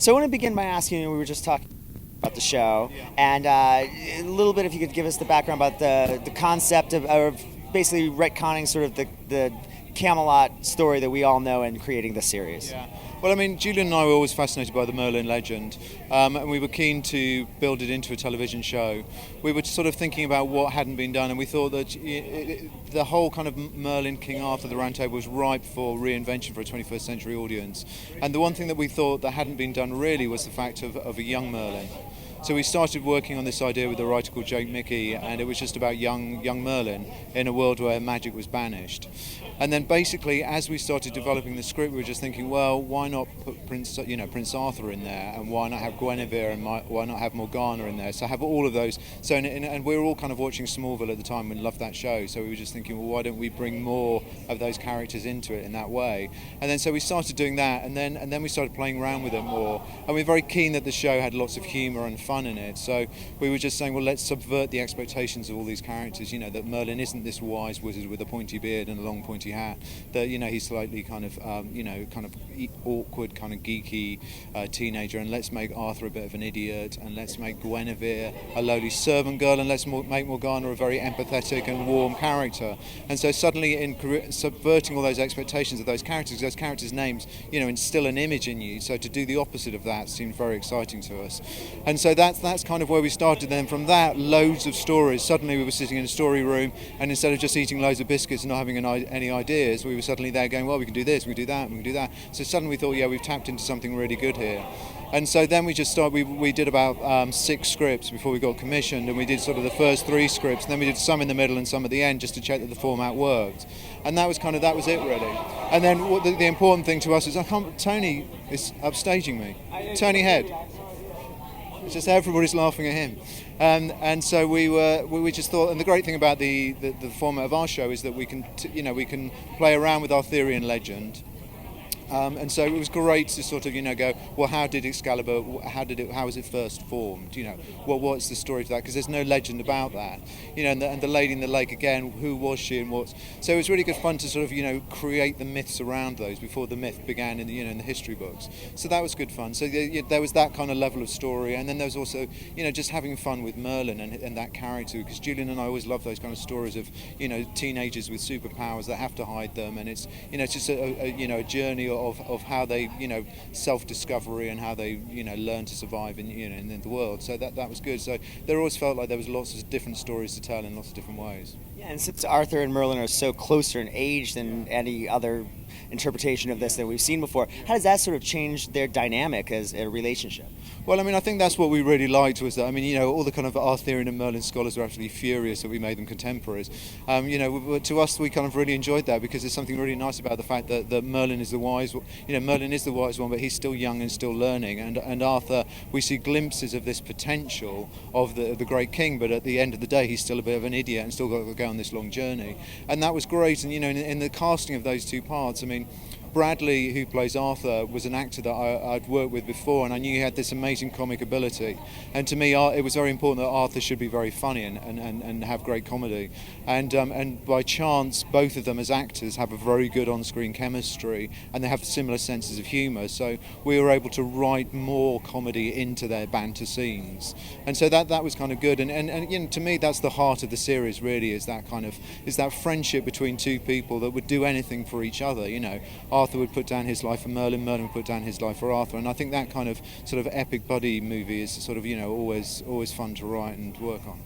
So I want to begin by asking you, we were just talking about the show, and a little bit if you could give us the background about the concept of basically retconning sort of the Camelot story that we all know and creating the series. Yeah. Well, I mean, Julian and I were always fascinated by the Merlin legend, and we were keen to build it into a television show. We were sort of thinking about what hadn't been done, and we thought that the whole kind of Merlin, King Arthur, the Round Table was ripe for reinvention for a 21st century audience. And the one thing that we thought that hadn't been done really was the fact of a young Merlin. So we started working on this idea with a writer called Jake Mickey, and it was just about young Merlin in a world where magic was banished. And then basically, as we started developing the script, we were just thinking, well, why not put Prince Arthur in there, and why not have Guinevere, and why not have Morgana in there? So have all of those. So and we were all kind of watching Smallville at the time and loved that show. So we were just thinking, well, why don't we bring more of those characters into it in that way? And then so we started doing that, and then we started playing around with it more. And we were very keen that the show had lots of humour and fun in it. So we were just saying, well, let's subvert the expectations of all these characters. That Merlin isn't this wise wizard with a pointy beard and a long pointy hat. That he's slightly kind of awkward, kind of geeky teenager. And let's make Arthur a bit of an idiot, and let's make Guinevere a lowly servant girl, and let's make Morgana a very empathetic and warm character. And so suddenly, in subverting all those expectations of those characters' names, instill an image in you. So to do the opposite of that seemed very exciting to us. And so that's kind of where we started. Then from that, loads of stories. Suddenly we were sitting in a story room, and instead of just eating loads of biscuits and not having any ideas, we were suddenly there going, well, we can do this, we can do that, we can do that. So suddenly we thought, yeah, we've tapped into something really good here. And so then we just started, we did about 6 scripts before we got commissioned, and we did sort of the first 3 scripts, and then we did some in the middle and some at the end just to check that the format worked. And that was it really. And then the important thing to us is, Tony is upstaging me. Tony Head. It's just everybody's laughing at him. And so we just thought, and the great thing about the format of our show is that we can play around with our theory and legend. And so it was great to sort of go, well, how did Excalibur, how was it first formed? What's the story to that? Because there's no legend about that. And the lady in the lake again, who was she and what? So it was really good fun to sort of create the myths around those before the myth began in the history books. So that was good fun. So there was that kind of level of story, and then there was also just having fun with Merlin and that character, because Julian and I always love those kind of stories of teenagers with superpowers that have to hide them, and it's just a journey of how they self-discovery and how they learn to survive in the world. So that was good. So there always felt like there was lots of different stories to tell in lots of different ways. Yeah, and since Arthur and Merlin are so closer in age than any other interpretation of this that we've seen before, how does that sort of change their dynamic as a relationship? Well, I mean, I think that's what we really liked was that, all the kind of Arthurian and Merlin scholars were absolutely furious that we made them contemporaries. To us, we kind of really enjoyed that because there's something really nice about the fact that Merlin is the wise one, but he's still young and still learning. And Arthur, we see glimpses of this potential of the great king, but at the end of the day, he's still a bit of an idiot and still got to go on this long journey. And that was great. And, in the casting of those 2 parts, Bradley, who plays Arthur, was an actor that I'd worked with before, and I knew he had this amazing comic ability. And to me, it was very important that Arthur should be very funny and have great comedy. And by chance, both of them as actors have a very good on-screen chemistry, and they have similar senses of humour. So we were able to write more comedy into their banter scenes, and so that was kind of good. And to me, that's the heart of the series. Really, is that friendship between 2 people that would do anything for each other. Arthur would put down his life for Merlin, Merlin would put down his life for Arthur, and I think that kind of sort of epic buddy movie is sort of always fun to write and work on.